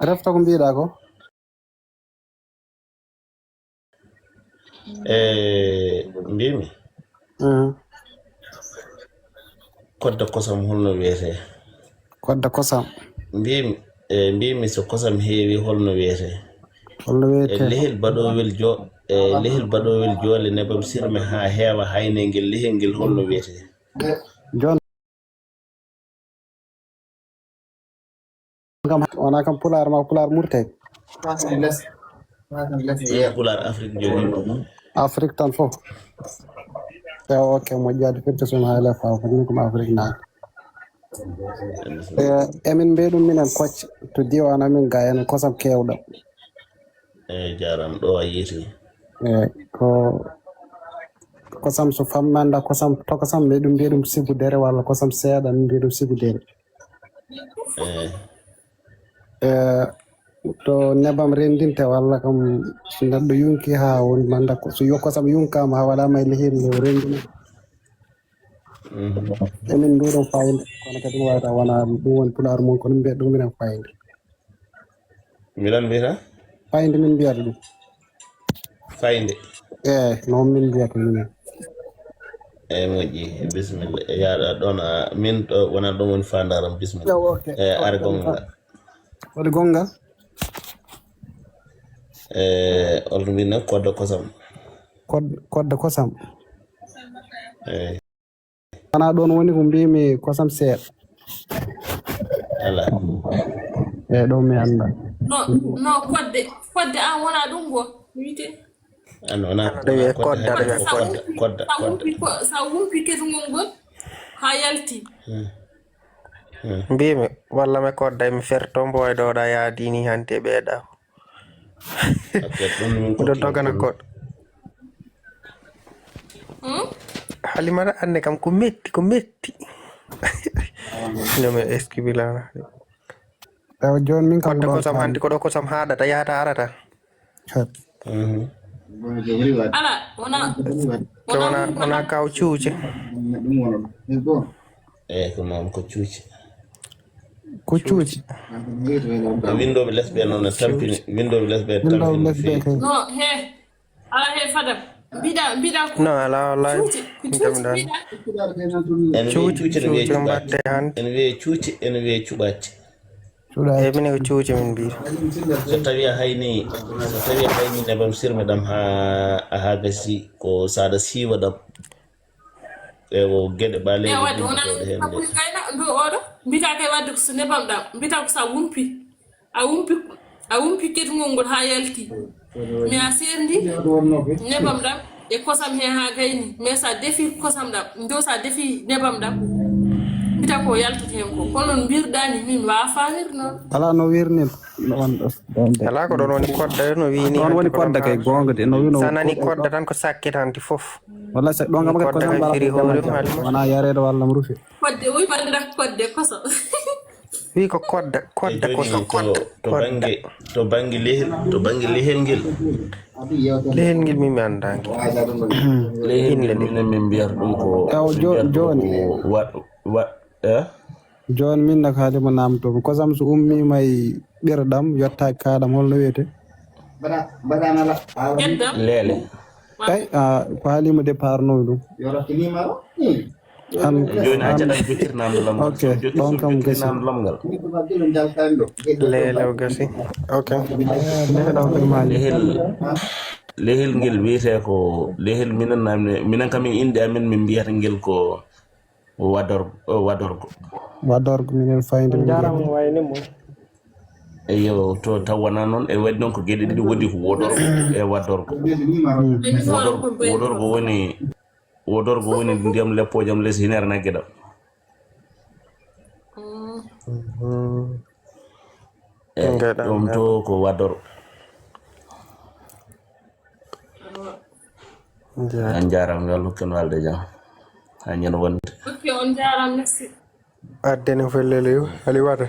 refta ko mbiɗa ko mbimi kodda kosam holno wiyete kodda kosam mbimi so kosam heewi holno wiyete lehel baɗowel joole nebam sirme ha heewa hayne ngel lehel ngel holno wiyete jon kam wona kam pular ma pular murte pular afrique joni afrique tan fof ok moƴƴade firti sum haala faw fotni kom afrique naat emin mbiɗum minen kocce to diwan amin ga en kosam kewɗam jaram ɗo a yeeti ko kosam so fammanda kosam to kosam mbiɗum mbiɗum sigudere walla kosam seeɗa min mbiɗum sigudere to nebam rendinte walla kam so neɗɗo yunki ha woni manda so kosam yunkama ha waɗama e lehel nde rendina emin nduɗon fayinde kono kadi ɗum wawata wona ɗum woni pular mum kono mbiyata ɗum minen fayinde milan mbiyata fayinde min mbiyata ɗum fayinde noon min mbiyata minen moƴƴi bisimilla yaɗa ɗon min ɗo wona ɗon woni fandaram bisimilla are gongal waɗi gongal olto mbino kodda kosam kodda kosam wona ɗon woni ko mbimi kosam seeɗa ala ɗo mi anda no kodde an wona ɗum go wite wona kodda sa wumpi ketugol ngol ha yalti mbimi walla mi kodda mi ferto mboy ɗoɗa yaadini hante ɓeeɗa miɗo dogana koɗɗo halimata ande kam ko metti nome esquibilana joni min kam kodda kosam hanti ko ɗo kosam haɗata yahata arata ala wona kaw cuuce ko noon ko cuuci windoɓe lesɓe noon tampini windoɓe lesɓe tampini no he ala he fadam mbiɗa no ala wallahi cuuci mbatte hande ene wiye cuuci ene wiye cuɓatti mine ko cuuci min mbiyata so tawi a hayni nebam sirme ɗam ha gasi ko saɗa siiwa ɗam ewo gueɗe ɓaleɗe kayna ɗo oɗo mbita kay wadde so nebam ɗam mbita ko sa wumpi a wumpi ketugol ngol ha yalti mi a serdi nebam ɗam e kosam he ha gayni mais sa defi kosam ɗam ndo sa defi nebam ɗam mbita ko yaltata hen ko kono non mbirɗani min wawa famir noon ala no wirni ala ko ɗon woni kodda no wini ɗon woni kodda kay gonga de no wino sa nani kodda tan ko sakkit hanti foof walla sa ɗon kam kosam wona yarede walla mo rufi kodde wi bandira kodde koso wi ko kodda koso to bangi lehel ngel mimi andangi lehel ngel min mbiyata ɗum ko joni joni min nak haalima namtomi kosam so ummima e ɓirɗam yettaki kaɗam holno wiyete leele ay ko haalima départ noy ɗum joni a jaɗat jokkirnamdo lamgal ok ɗon kam gasi leelew gasi ok lehel ngel wiyete ko lehel minen kam min inde amen min mbiyata ngel ko wadorgo minen fayde jaramo wayne mo eyo to taw wona noon e waɗi noon ko gueɗe ɗiɗi woodi ko wodorgo e waddorgo wodorgo woni ndiyam leppojam less hinere nagge ɗam ɗum to ko waddoro an jarama yo Allah hokku en walde jaam ha ñande wonde ok on jarama merci addene fellele yo ali wata